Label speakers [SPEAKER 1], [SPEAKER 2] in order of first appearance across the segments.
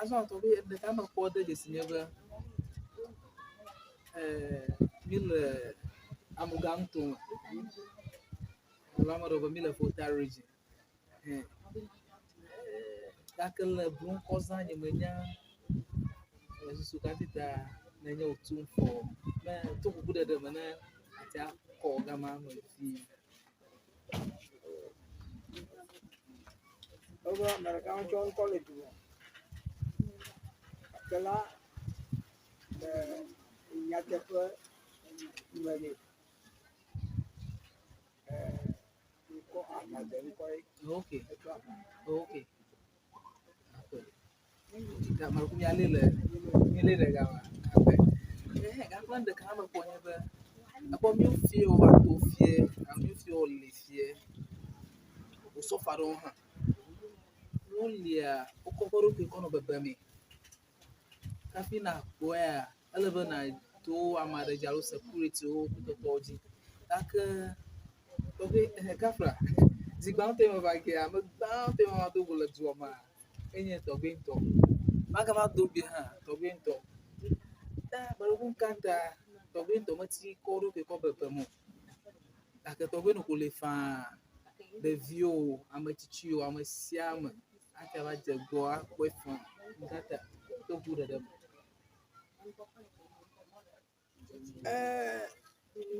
[SPEAKER 1] Azon to be the kind of quarter this never mil amugang to Lama over Miller Volta region. Tackle Bloom Cosa Yemenia Sukatita Nanya Otumfuo. Took good at the man at a call Gamma with
[SPEAKER 2] over American John College. Kala Nyamekuku kple ko Agbagã
[SPEAKER 1] okay. Okay. That Marcum Yale Gama. I want the camera for never. Upon you feel what to fear, and you feel only fear. So far on her. Only a Okoro Kikono Bebemi. Kafina, where 11 I do Amada Jalo security or the body. Like a Kafra. The bounty of I care, I'm a bounty on the bullet to a man. Any Tobinto. Magava do be her, Tobinto. But who can't Tobinto much call the cover per mo. Like a Tobino Kulifa, the view, I'm a chichu, I'm a siam. I can like the go out with from that. Don't put them.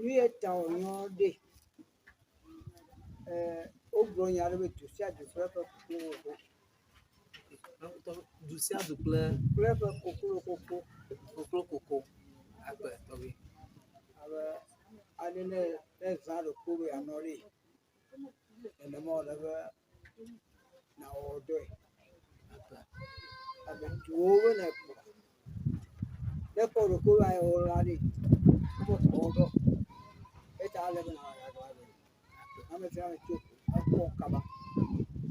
[SPEAKER 2] we town no day. Ogbronya le to see the prefer
[SPEAKER 1] Du sia du ple
[SPEAKER 2] kokoro
[SPEAKER 1] koko agbe tobi.
[SPEAKER 2] aba adene ezaro kuru anori ene mo lebe na odo aba tuwo na ko de ko ro ko ai orari ko odo eta lebe na agba ame tira to ko kaba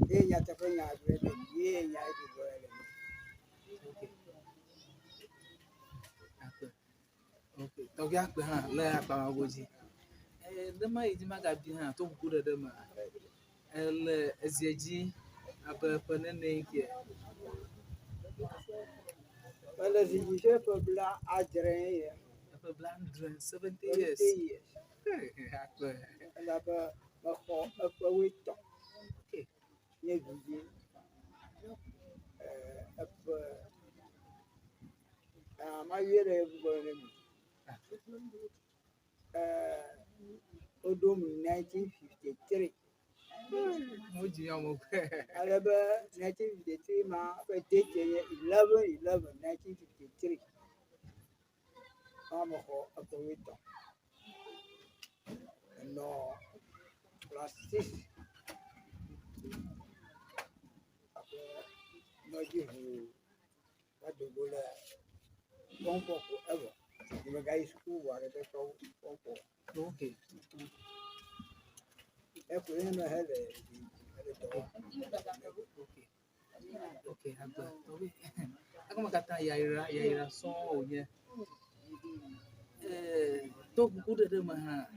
[SPEAKER 2] e nya ta nya adre ye nya e do ele
[SPEAKER 1] Okay. Togi agbe ha le agba magoji. Dema yi ma ga bi ha to gugu de ma. El ezieji abe penene ke.
[SPEAKER 2] Well, as you say, for black, I drain
[SPEAKER 1] Abe bland 70 years. Agbe.
[SPEAKER 2] and about a week.
[SPEAKER 1] Okay.
[SPEAKER 2] Yes, my year Odom 1953.
[SPEAKER 1] Moji yomo kwe.
[SPEAKER 2] I remember 1953, my date 11/11/1953. I'm a poet. No, plus 6. No, you what the bull one for forever. The guy school what they call one for.
[SPEAKER 1] Okay.
[SPEAKER 2] If we in the head,
[SPEAKER 1] Okay. Okay, agbe. Tobi. Ako makata yaira so onye. To gugu de ma ha.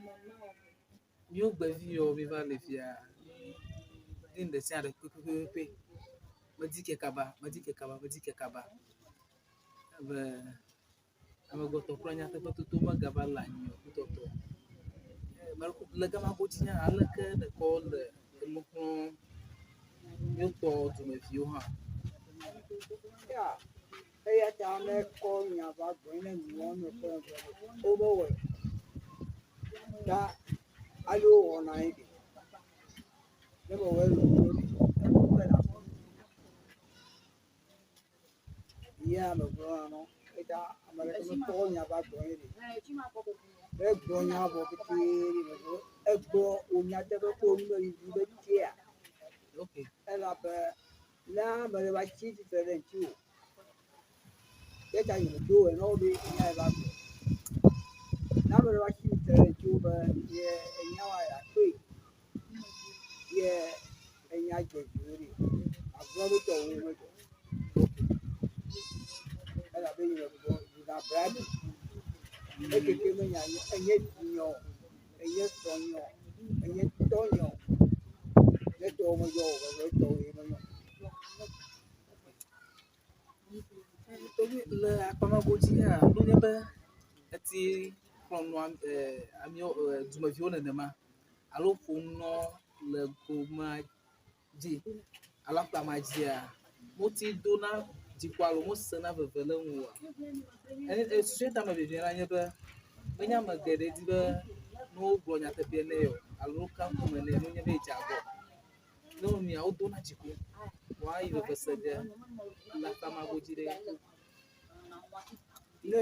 [SPEAKER 1] Mi o gba vi o mi va le fia. Din de sia de pepepe. Madike kaba. Abe goto pranya te to magaba la nyo to. Marco lega ma botinya alaka de call the lukun yo to me fio ha.
[SPEAKER 2] yeah. Hey, down there calling about bringing one overweight. That I do all night. Never well. Yeah, I'm a brother. I'm calling about bringing it. Growing up, a grow on your telephone, you here.
[SPEAKER 1] Okay.
[SPEAKER 2] And up now, but if I cheat it and you. That I do and all the now we're watching the Cuba, yeah, and now I quit. Yeah, and I get you. I've got it all. And I've been without bragging. Make it give me and yet you and yet on you and yet don't you. Let over your let go even.
[SPEAKER 1] Le akpamagodzi ya ɖonye be eti kplɔnɔ amio dumeviwo nenema alo ƒonɔ le goma dzi alo akpama dzia moti dona dziku alo mosena veve le ŋu oa. Susue tame vivia la nye be menye ame geɖe di be ne wogblɔ nyateƒe nɛ o alo ka ŋkume nɛ no nye be dze agɔ. Nyɔnunia wodona dziku woayi veve se ge le akpamagodzi ɖe.
[SPEAKER 2] Ne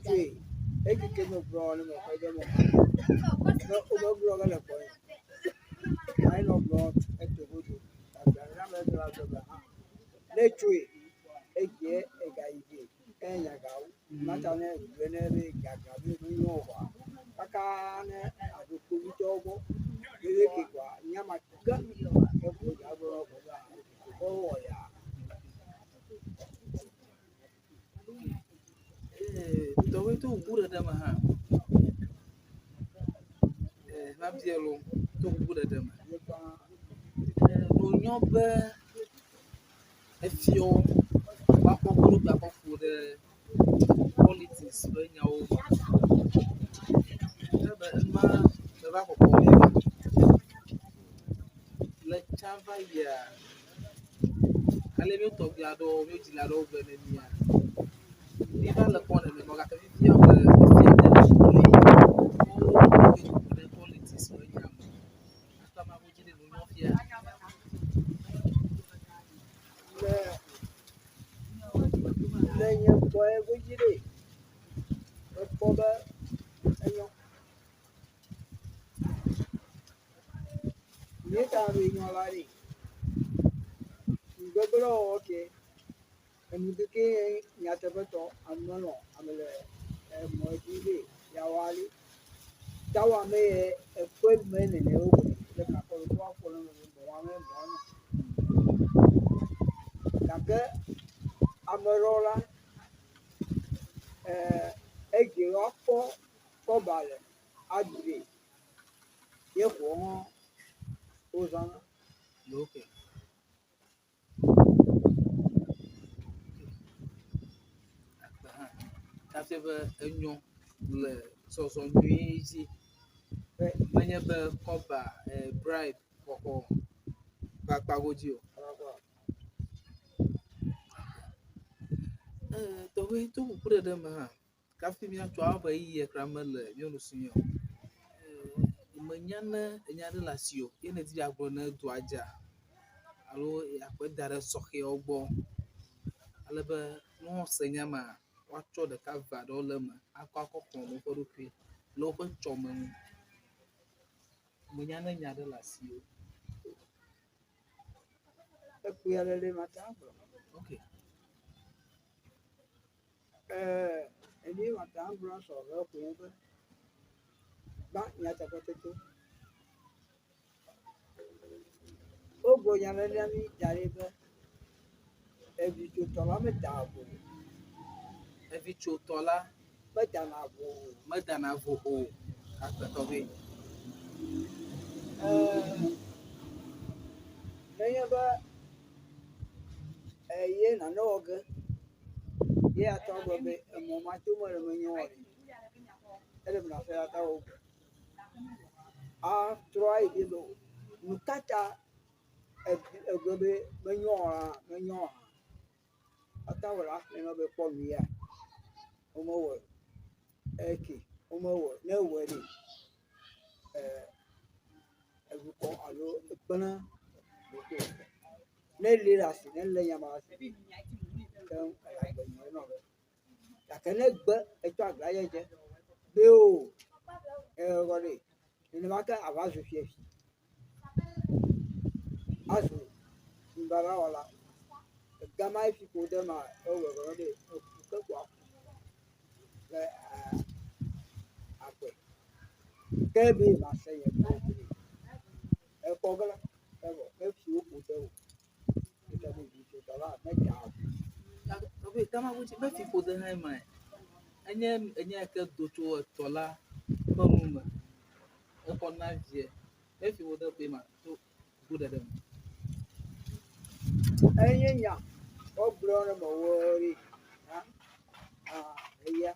[SPEAKER 2] tue ekike me gblɔ ne me ƒe ɖe me ne womegblɔ ge le kɔe ayi nɔ gblɔ eto godo agbadza me gblɔ agbe ha ne tue edzie egayi dzi enyagawo mata ne gbe ne be gaga be nyɔ wa kaka ne adoko vitɔwo gbɔ eye ke kwa nyama ke eƒo dagblɔ ko wɔ ya
[SPEAKER 1] Tɔwoe to ŋku ɖeɖe me hã va bielo to ŋku ɖeɖe me wònyo be efiwo woakpɔ ƒoɖokpe akɔƒo ɖe politics ƒe nyawo ebe ema meva xɔxɔ mi le tsã va yia ale mi tɔgbi aɖewo mi dzila aɖewo gbe ne mia mi va le kɔ nenema gake mi fia be efia ɖe politics ƒe nya me akpamagodzi ɖe nonyo fia
[SPEAKER 2] le nye kɔe godzi ɖe ekpɔ be enyo mi ta be nyo la ɖe gbegblɔ oke enudike nyateƒetɔ amelɔ amele emɔ dzi ɖe yawali tawa me ekpe me nene wo le kakɔlɔ to afɔlɔ me bɔ wa me bɔ no gake amelɔ la ege wa kɔ kɔba le adre ye xɔ hã ozana
[SPEAKER 1] okay. Kafe be enyo le sɔsɔ nyuie dzi menye be kɔba bribe xɔxɔ akpagodzi o. Tɔwoe to ŋku ɖeɖe me hã kafi miatsɔ abe yi ekra mele nyɔnu si o. Menya ne enya ɖe le asi o ye ne di agblɔ ne dua dza alo akpe da ɖe sɔxewo gbɔ ale be ne wose nya ma woatsɔ ɖeka va ɖewo le me akɔ xɔ woƒe ɖokui le woƒe tsɔme ŋu. Menya ne nya ɖe le asi o.
[SPEAKER 2] ekpe ale le mata gblɔ
[SPEAKER 1] Okay.
[SPEAKER 2] eni mata gblɔ sɔrɔ ko be ba nyateƒetɔ o gbo nya le mi dare be evidzotɔ la me da vo
[SPEAKER 1] Evidzotɔ la
[SPEAKER 2] medana vo
[SPEAKER 1] o akpetɔwoe.
[SPEAKER 2] nenye be ye nane wɔ ge ye atɔ gbe be emɔ ma to me le menyo o ele bena fɛ ata wo atrɔ ayi de be nukata egbe be menyo ata wo la ne be kpɔ nu ya wome wɔ eke wome wɔ ne wɔ ɖe edukɔ alo ekpena ne li la si ne le nyama si ke agbenye nɔ be gake ne gbe etsɔ agla ye dze be o ewɔ ɖe nenema ke ava zu fiefi azu mbara wɔla gama efi ko de ma ewɔ ɖe ke ko le akpɛ ke be ma se ye ko ekɔ gla ewɔ efi wo ko de o ete be vi to la me dza
[SPEAKER 1] Tɔwoe kamagodzi be fi ƒode hã ma enye ke do tso etɔ la ƒe nu me exɔ na vie efi ƒode ƒe ma to ŋku ɖeɖe me.
[SPEAKER 2] enye nya o ọbụrụ na ma wọrị ya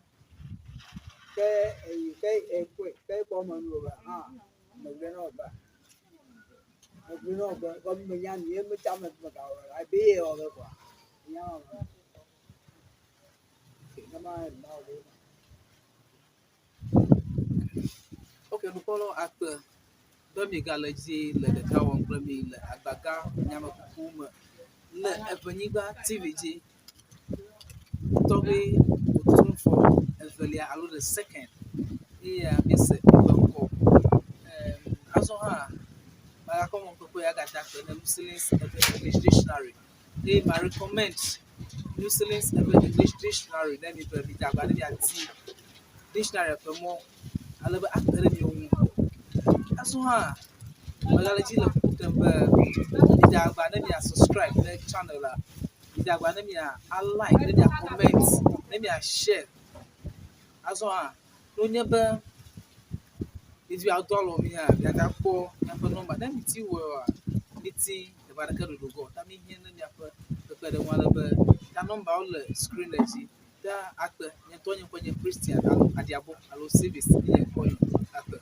[SPEAKER 2] ke eyi ke ekwe ke kpọ ma n'ụwa mgbe n'ọba mgbe n'ọba ọmụmụ ya na ihe mmecha maka ọrụ abịa ihe ọrụ kwa ya ọrụ
[SPEAKER 1] Okay, nous parlons acteur. Demi galeji le ɖeka wɔm kple mi le Agbagã Nyamekuku me le Ewenyigba TV dzi. Torbgui Otumfuo evelia alo the second. Eye mise eƒe ŋkɔ. Azɔ hã magakɔ mɔ kpekpe ya gada kpe ne Muslims eve English dictionary. Eye ma recommend Muslims eve English dictionary ne mi be mi da agba ne miati dictionary ƒe mɔ ale be akpe ɖe miwo ŋu. Azɔ hã magale dzi le ƒuƒoƒem be mi da agba ne mia subscribe ne channel la. Mi da agba ne mia like ne mia comment ne mia share. Azɔ hã wonye be ɖevi adɔlɔ mi hã miaga kpɔ miaƒe nɔmba ne mi ti wɔa mi ti teƒe aɖeke ɖoɖo gɔ ta mi hiã ne miaƒe kpekpeɖeŋu ale be ta nɔmbawo le screen la dzi ta akpe nye ŋutɔ nye ƒe nye Christian alo adiabo alo service nye kɔ yi akpe.